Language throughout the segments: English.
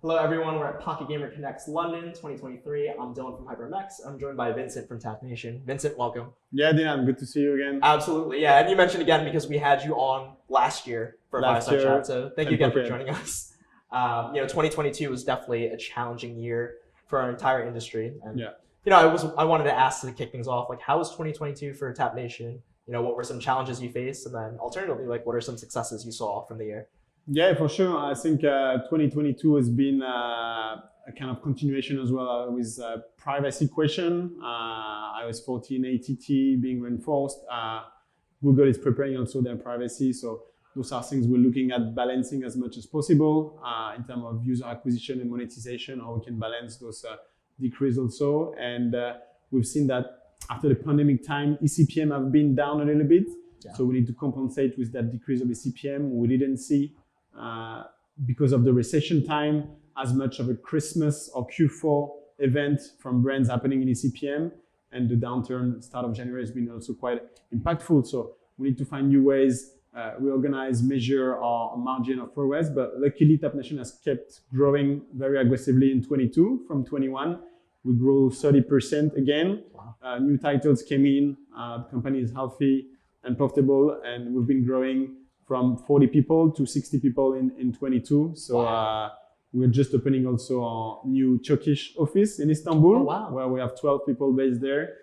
Hello everyone, we're at Pocket Gamer Connects London 2023. I'm Dylan from HyprChats. I'm joined by Vincent from TapNation. Vincent, welcome. Yeah, Dylan, good to see you again. Absolutely, yeah. And you mentioned again because we had you on last year for a fireside chat, so thank you again for joining us. 2022 was definitely a challenging year for our entire industry. And, I wanted to ask to kick things off, like, how was 2022 for TapNation? What were some challenges you faced? And then alternatively, like, what are some successes you saw from the year? Yeah, for sure. I think 2022 has been a kind of continuation as well with privacy question. iOS 14 ATT being reinforced. Google is preparing also their privacy. So those are things we're looking at balancing as much as possible in terms of user acquisition and monetization, how we can balance those decrease also. And we've seen that after the pandemic time, eCPM have been down a little bit. Yeah. So we need to compensate with that decrease of eCPM. We didn't see because of the recession time, as much of a Christmas or Q4 event from brands happening in eCPM, and the downturn start of January has been also quite impactful. So we need to find new ways, reorganize, measure our margin of progress. But luckily, TapNation has kept growing very aggressively in 22 from 21. We grew 30% again. Wow. New titles came in. The company is healthy and profitable, and we've been growing from 40 people to 60 people in 22. So wow. We're just opening also our new Turkish office in Istanbul, where we have 12 people based there.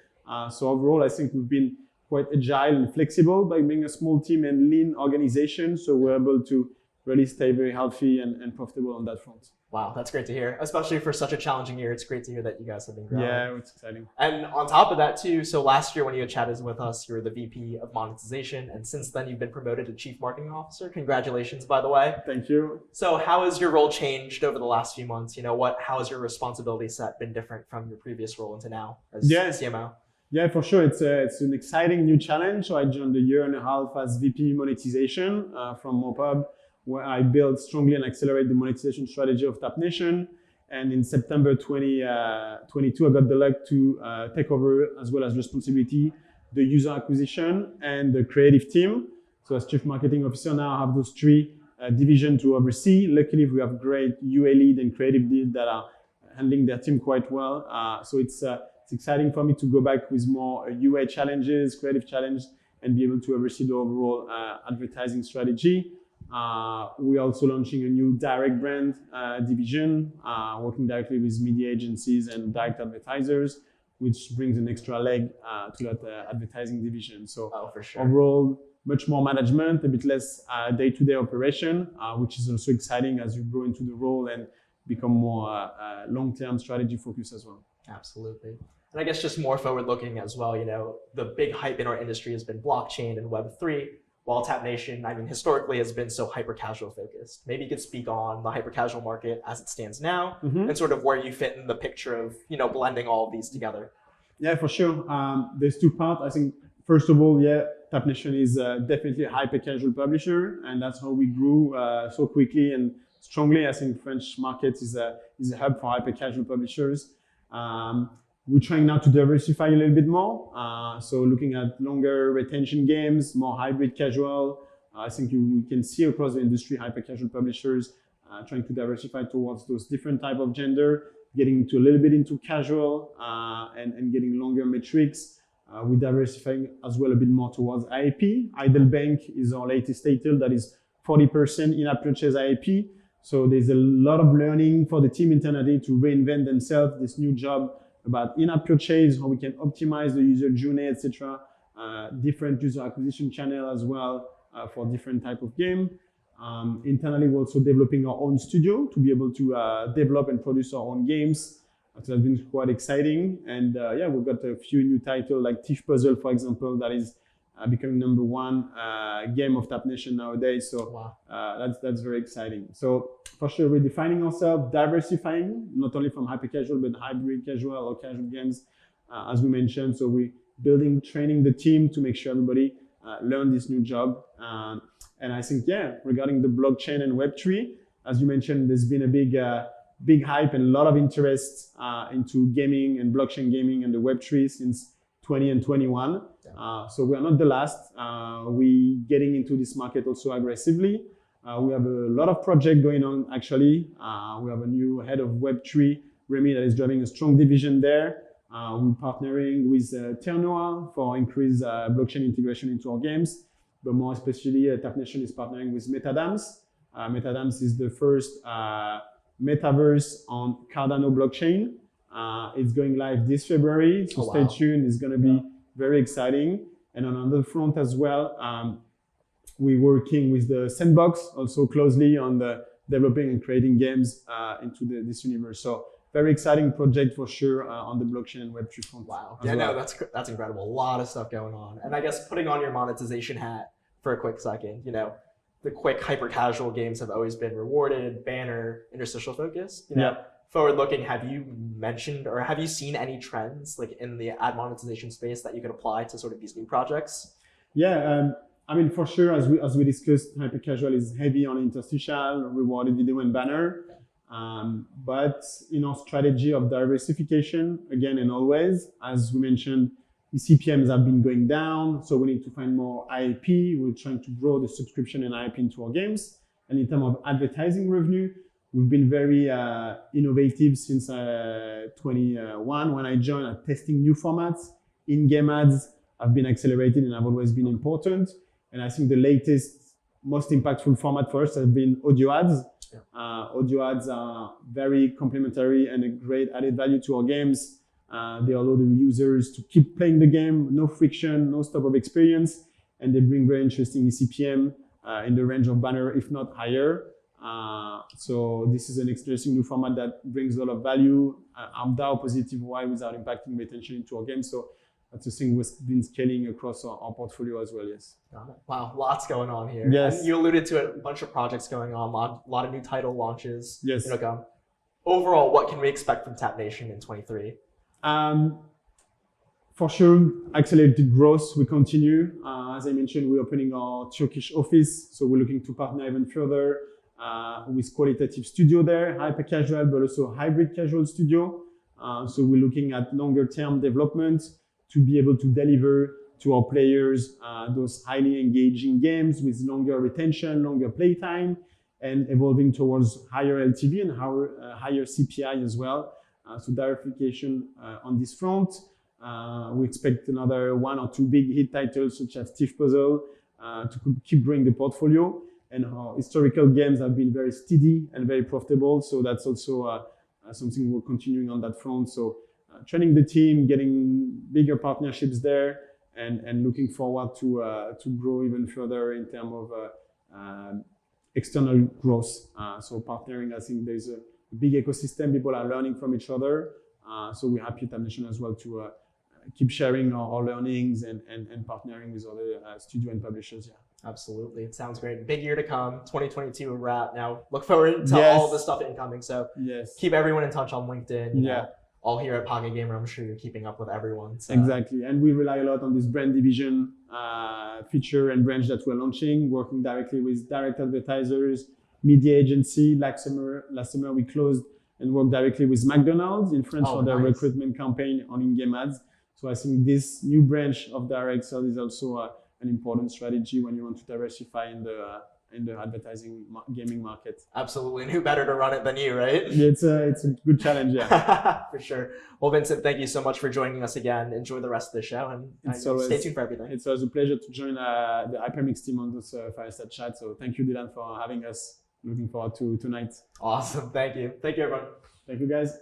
So overall, I think we've been quite agile and flexible by being a small team and lean organization. So we're able to really stay very healthy and profitable on that front. Wow, that's great to hear. Especially for such a challenging year, it's great to hear that you guys have been growing. Yeah, it's exciting. And on top of that too, so last year when you had chatted with us, you were the VP of monetization, and since then you've been promoted to Chief Marketing Officer. Congratulations, by the way. Thank you. So how has your role changed over the last few months? How has your responsibility set been different from your previous role into now as CMO? Yeah, for sure. It's an exciting new challenge. So I joined a year and a half as VP monetization from Mopub, where I build strongly and accelerate the monetization strategy of TapNation. And in September 2022, I got the luck to take over, as well as responsibility, the user acquisition and the creative team. So as Chief Marketing Officer now, I have those three divisions to oversee. Luckily, we have great UA lead and creative lead that are handling their team quite well. So it's exciting for me to go back with more UA challenges, creative challenge, and be able to oversee the overall advertising strategy. We're also launching a new direct brand division, working directly with media agencies and direct advertisers, which brings an extra leg to that advertising division. So for sure. Overall, much more management, a bit less day-to-day operation, which is also exciting as you grow into the role and become more long-term strategy focused as well. Absolutely. And I guess just more forward-looking as well, the big hype in our industry has been blockchain and Web3. While TapNation, historically has been so hyper-casual focused. Maybe you could speak on the hyper-casual market as it stands now, and sort of where you fit in the picture of, blending all of these together. Yeah, for sure. There's two parts. I think, first of all, TapNation is definitely a hyper-casual publisher, and that's how we grew so quickly and strongly. I think French market is a hub for hyper-casual publishers. We're trying now to diversify a little bit more. So looking at longer retention games, more hybrid casual. I think we can see across the industry hyper-casual publishers trying to diversify towards those different type of gender, getting into a little bit into casual and getting longer metrics. We're diversifying as well a bit more towards IAP. Idle Bank is our latest title that is 40% in-app purchase IAP. So there's a lot of learning for the team internally to reinvent themselves, this new job about in-app purchase, how we can optimize the user journey, etc. Different user acquisition channel as well for different type of game. Internally, we're also developing our own studio to be able to develop and produce our own games. So that's been quite exciting. And we've got a few new titles like Thief Puzzle, for example, that is becoming #1 game of TapNation nowadays. So wow. That's very exciting. So for sure, we're defining ourselves, diversifying, not only from hyper-casual, but hybrid casual or casual games, as we mentioned. So we're building, training the team to make sure everybody learn this new job. And I think, regarding the blockchain and Web3, as you mentioned, there's been a big hype and a lot of interest into gaming and blockchain gaming and the Web3 since 20 and 21. So we are not the last. We getting into this market also aggressively. We have a lot of projects going on, actually. We have a new head of Web3, Remy, that is driving a strong division there. We're partnering with Ternoa for increased blockchain integration into our games. But more especially, TapNation is partnering with Metadams. Metadams is the first metaverse on Cardano blockchain. It's going live this February, so stay tuned. It's going to be very exciting. And on another front as well, we're working with the Sandbox also closely on the developing and creating games into this universe. So very exciting project for sure on the blockchain and Web3 front. Wow. Yeah, no, that's incredible. A lot of stuff going on. And I guess putting on your monetization hat for a quick second, you know, the quick hyper casual games have always been rewarded, banner, interstitial focus. You know, forward looking, have you mentioned or have you seen any trends like in the ad monetization space that you could apply to sort of these new projects? Yeah, I mean, for sure, as we discussed, hyper casual is heavy on interstitial, rewarded video and banner. But in our strategy of diversification, again and always, as we mentioned, the CPMs have been going down, so we need to find more IP. We're trying to grow the subscription and IP into our games. And in terms of advertising revenue, we've been very innovative since 21 when I joined, testing new formats. In-game ads have been accelerated and have always been important. And I think the latest, most impactful format for us has been audio ads. Audio ads are very complementary and a great added value to our games. They allow the users to keep playing the game, no friction, no stop-up experience, and they bring very interesting eCPM in the range of banner, if not higher. So this is an interesting new format that brings a lot of value. I'm DAO positive why without impacting retention into our game. So that's a thing we've been scaling across our portfolio as well, yes. Wow, lots going on here. Yes. And you alluded to a bunch of projects going on, a lot of new title launches. Yes. Overall, what can we expect from TapNation in 23? For sure, accelerated growth will continue. As I mentioned, we're opening our Turkish office, so we're looking to partner even further with qualitative studio there, hyper casual, but also hybrid casual studio. So we're looking at longer term development to be able to deliver to our players those highly engaging games with longer retention, longer playtime, and evolving towards higher LTV and higher CPI as well. So diversification on this front. We expect another 1 or 2 big hit titles such as Thief Puzzle to keep growing the portfolio. And our historical games have been very steady and very profitable. So that's also something we're continuing on that front. So training the team, getting bigger partnerships there, and looking forward to grow even further in terms of external growth. So partnering, I think there's a big ecosystem. People are learning from each other. So we're happy at TapNation as well to keep sharing our learnings and partnering with other studio and publishers. Yeah. Absolutely. It sounds great. Big year to come. 2022 a wrap. Now look forward to all the stuff incoming. So keep everyone in touch on LinkedIn. You know, all here at Pocket Gamer, I'm sure you're keeping up with everyone. So. Exactly. And we rely a lot on this brand division feature and branch that we're launching, working directly with direct advertisers, media agency. Last summer we closed and worked directly with McDonald's in France for their recruitment campaign on in-game ads. So I think this new branch of direct sales is also an important strategy when you want to diversify in the advertising gaming market. Absolutely, and who better to run it than you, right? Yeah, it's a good challenge, yeah. For sure. Well, Vincent, thank you so much for joining us again. Enjoy the rest of the show, and stay tuned for everything. It's always a pleasure to join the HyprMix team on this fireside chat. So thank you, Dylan, for having us. Looking forward to tonight. Awesome. Thank you. Thank you, everyone. Thank you, guys.